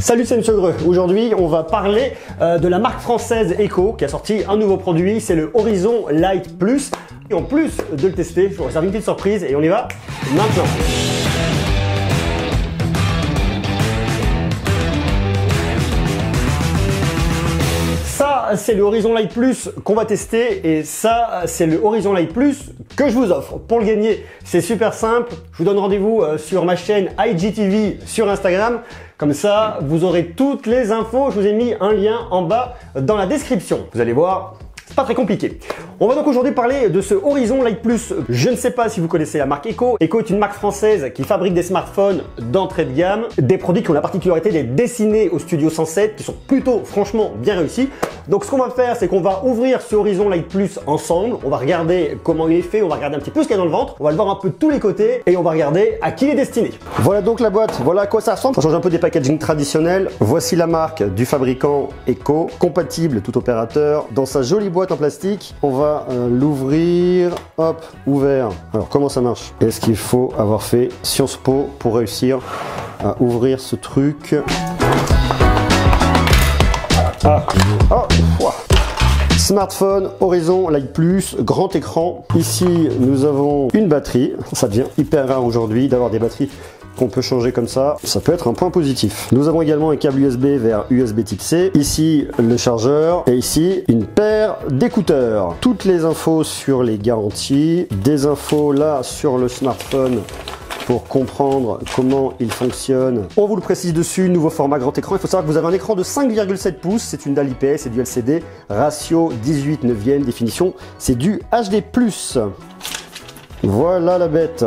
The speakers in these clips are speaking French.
Salut, c'est Monsieur Greux. Aujourd'hui, on va parler de la marque française Eko qui a sorti un nouveau produit, c'est le Horizon Light Plus. Et en plus de le tester, je vous réserve une petite surprise et on y va maintenant. Ça, c'est le Horizon Light Plus qu'on va tester et ça, c'est le Horizon Light Plus que je vous offre. Pour le gagner, c'est super simple. Je vous donne rendez-vous sur ma chaîne IGTV sur Instagram. Comme ça, vous aurez toutes les infos. Je vous ai mis un lien en bas dans la description. Vous allez voir, c'est pas très compliqué. On va donc aujourd'hui parler de ce Horizon Light Plus. Je ne sais pas si vous connaissez la marque Eko. Eko est une marque française qui fabrique des smartphones d'entrée de gamme, des produits qui ont la particularité d'être dessinés au Studio 107, qui sont plutôt franchement bien réussis. Donc ce qu'on va faire, c'est qu'on va ouvrir ce Horizon Light Plus ensemble. On va regarder comment il est fait, on va regarder un petit peu ce qu'il y a dans le ventre, on va le voir un peu de tous les côtés et on va regarder à qui il est destiné. Voilà donc la boîte, voilà à quoi ça ressemble. Ça change un peu des packaging traditionnels. Voici la marque du fabricant Eko, compatible tout opérateur, dans sa jolie boîte en plastique. On va l'ouvrir, hop, ouvert. Alors comment ça marche? Est-ce qu'il faut avoir fait Sciences Po pour réussir à ouvrir ce truc? Ah, oh, wow. Smartphone Horizon Light Plus, grand écran. Ici, nous avons une batterie. Ça devient hyper rare aujourd'hui d'avoir des batteries qu'on peut changer comme ça. Ça peut être un point positif. Nous avons également un câble USB vers USB Type C. Ici, le chargeur. Et ici, une paire d'écouteurs. Toutes les infos sur les garanties. Des infos là sur le smartphone pour comprendre comment il fonctionne. On vous le précise dessus, nouveau format grand écran. Il faut savoir que vous avez un écran de 5,7 pouces, c'est une dalle IPS, c'est du LCD, ratio 18/9, définition, c'est du HD+. Voilà la bête.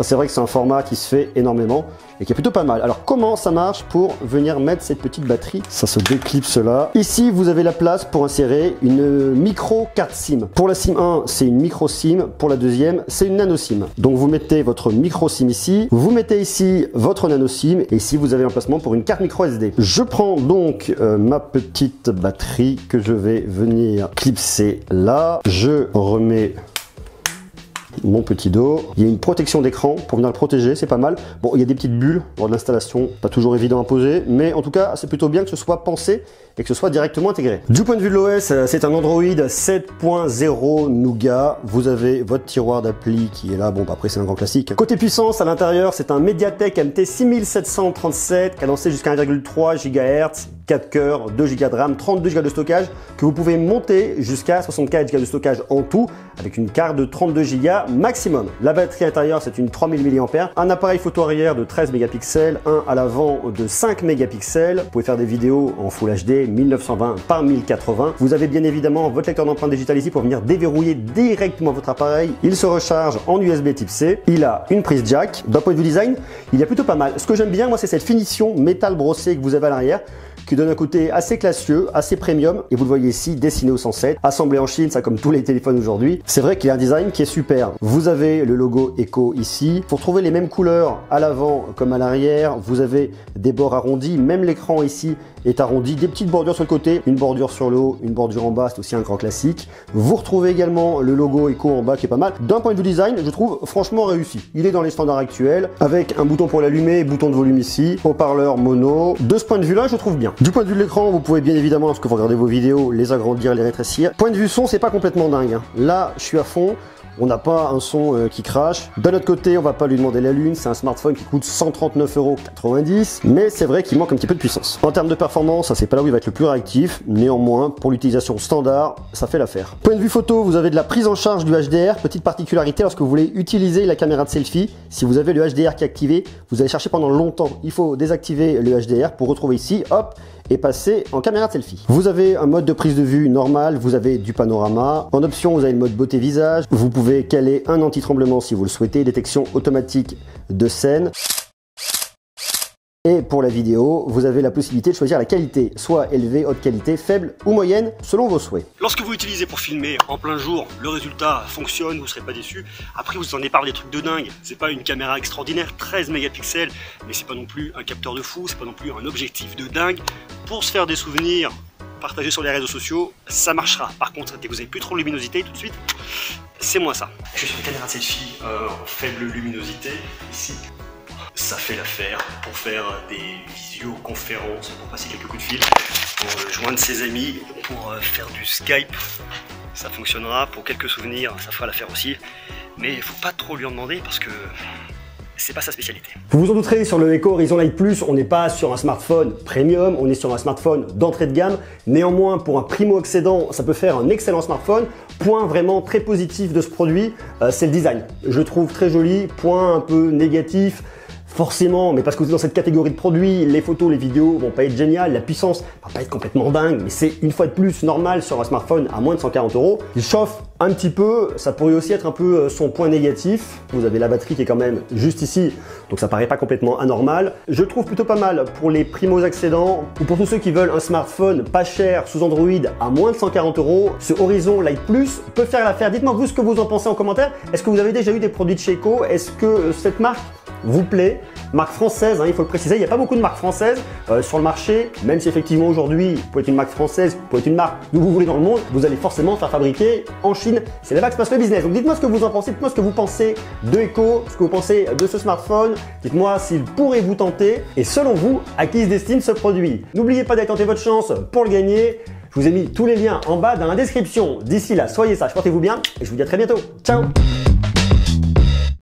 C'est vrai que c'est un format qui se fait énormément et qui est plutôt pas mal. Alors comment ça marche pour venir mettre cette petite batterie? Ça se déclipse là. Ici vous avez la place pour insérer une micro carte SIM. Pour la SIM 1 c'est une micro SIM, pour la deuxième c'est une nano SIM. Donc vous mettez votre micro SIM ici, vous mettez ici votre nano SIM et ici vous avez l'emplacement pour une carte micro SD. Je prends donc ma petite batterie que je vais venir clipser là. Je remets mon petit dos. Il y a une protection d'écran pour venir le protéger, c'est pas mal. Bon, il y a des petites bulles lors de l'installation, pas toujours évident à poser, mais en tout cas, c'est plutôt bien que ce soit pensé et que ce soit directement intégré. Du point de vue de l'OS, c'est un Android 7.0 Nougat. Vous avez votre tiroir d'appli qui est là. Bon, bah après, c'est un grand classique. Côté puissance, à l'intérieur, c'est un Mediatek MT 6737, cadencé jusqu'à 1,3 GHz, 4 cœurs, 2 Go de RAM, 32 Go de stockage, que vous pouvez monter jusqu'à 64 Go de stockage en tout, avec une carte de 32 Go maximum. La batterie intérieure, c'est une 3000 mAh, un appareil photo arrière de 13 mégapixels, un à l'avant de 5 mégapixels. Vous pouvez faire des vidéos en Full HD 1920 par 1080. Vous avez bien évidemment votre lecteur d'empreintes digitales ici pour venir déverrouiller directement votre appareil. Il se recharge en USB Type C. Il a une prise jack. D'un point de vue design, il est plutôt pas mal. Ce que j'aime bien, moi, c'est cette finition métal brossé que vous avez à l'arrière, qui donne un côté assez classieux, assez premium, et vous le voyez ici, dessiné au 107, assemblé en Chine, ça comme tous les téléphones aujourd'hui. C'est vrai qu'il y a un design qui est super. Vous avez le logo Eko ici. Pour trouver les mêmes couleurs à l'avant comme à l'arrière, vous avez des bords arrondis, même l'écran ici est arrondi, des petites bordures sur le côté, une bordure sur le haut, une bordure en bas, c'est aussi un grand classique. Vous retrouvez également le logo Eko en bas qui est pas mal. D'un point de vue design, je trouve franchement réussi. Il est dans les standards actuels, avec un bouton pour l'allumer, bouton de volume ici, haut-parleur mono. De ce point de vue-là, je trouve bien. Du point de vue de l'écran, vous pouvez bien évidemment, lorsque vous regardez vos vidéos, les agrandir, les rétrécir. Point de vue son, c'est pas complètement dingue, hein. Là, je suis à fond. On n'a pas un son qui crache. D'un autre côté, on va pas lui demander la lune. C'est un smartphone qui coûte 139,90 €. Mais c'est vrai qu'il manque un petit peu de puissance. En termes de performance, ça c'est pas là où il va être le plus réactif. Néanmoins, pour l'utilisation standard, ça fait l'affaire. Point de vue photo, vous avez de la prise en charge du HDR. Petite particularité, lorsque vous voulez utiliser la caméra de selfie, si vous avez le HDR qui est activé, vous allez chercher pendant longtemps. Il faut désactiver le HDR pour retrouver ici, hop, et passer en caméra de selfie. Vous avez un mode de prise de vue normal, vous avez du panorama. En option, vous avez le mode beauté visage. Vous pouvez caler un anti-tremblement si vous le souhaitez, détection automatique de scène. Et pour la vidéo, vous avez la possibilité de choisir la qualité, soit élevée, haute qualité, faible ou moyenne, selon vos souhaits. Lorsque vous l'utilisez pour filmer en plein jour, le résultat fonctionne, vous ne serez pas déçu. Après, vous en épargnez des trucs de dingue. C'est pas une caméra extraordinaire, 13 mégapixels, mais c'est pas non plus un capteur de fou, c'est pas non plus un objectif de dingue. Pour se faire des souvenirs, partagez sur les réseaux sociaux, ça marchera. Par contre, dès que vous n'avez plus trop de luminosité, tout de suite, c'est moins ça. Je suis une caméra de selfie en faible luminosité, ici. Ça fait l'affaire pour faire des visioconférences, pour passer quelques coups de fil, pour joindre ses amis, pour faire du Skype. Ça fonctionnera, pour quelques souvenirs, ça fera l'affaire aussi. Mais il ne faut pas trop lui en demander parce que c'est pas sa spécialité. Vous vous en douterez, sur le Echo Horizon Lite Plus, on n'est pas sur un smartphone premium, on est sur un smartphone d'entrée de gamme. Néanmoins, pour un primo-accédant, ça peut faire un excellent smartphone. Point vraiment très positif de ce produit, c'est le design. Je le trouve très joli. Point un peu négatif, forcément, mais parce que vous êtes dans cette catégorie de produits, les photos, les vidéos vont pas être géniales, la puissance va pas être complètement dingue, mais c'est une fois de plus normal sur un smartphone à moins de 140 €. Il chauffe un petit peu, ça pourrait aussi être un peu son point négatif. Vous avez la batterie qui est quand même juste ici, donc ça paraît pas complètement anormal. Je le trouve plutôt pas mal pour les primo-accédants ou pour tous ceux qui veulent un smartphone pas cher sous Android à moins de 140 €. Ce Horizon Lite Plus peut faire l'affaire. Dites-moi vous ce que vous en pensez en commentaire. Est-ce que vous avez déjà eu des produits de chez Echo? Est-ce que cette marque vous plaît? Marque française, il faut le préciser, il n'y a pas beaucoup de marques françaises sur le marché, même si effectivement aujourd'hui, vous pouvez être une marque française, vous pouvez être une marque d'où vous voulez dans le monde, vous allez forcément faire fabriquer en Chine. C'est là-bas que se passe le business. Donc dites-moi ce que vous en pensez, dites-moi ce que vous pensez de Echo, ce que vous pensez de ce smartphone, dites-moi s'il pourrait vous tenter et selon vous, à qui se destine ce produit. N'oubliez pas d'aller tenter votre chance pour le gagner. Je vous ai mis tous les liens en bas dans la description. D'ici là, soyez sages, portez-vous bien et je vous dis à très bientôt. Ciao!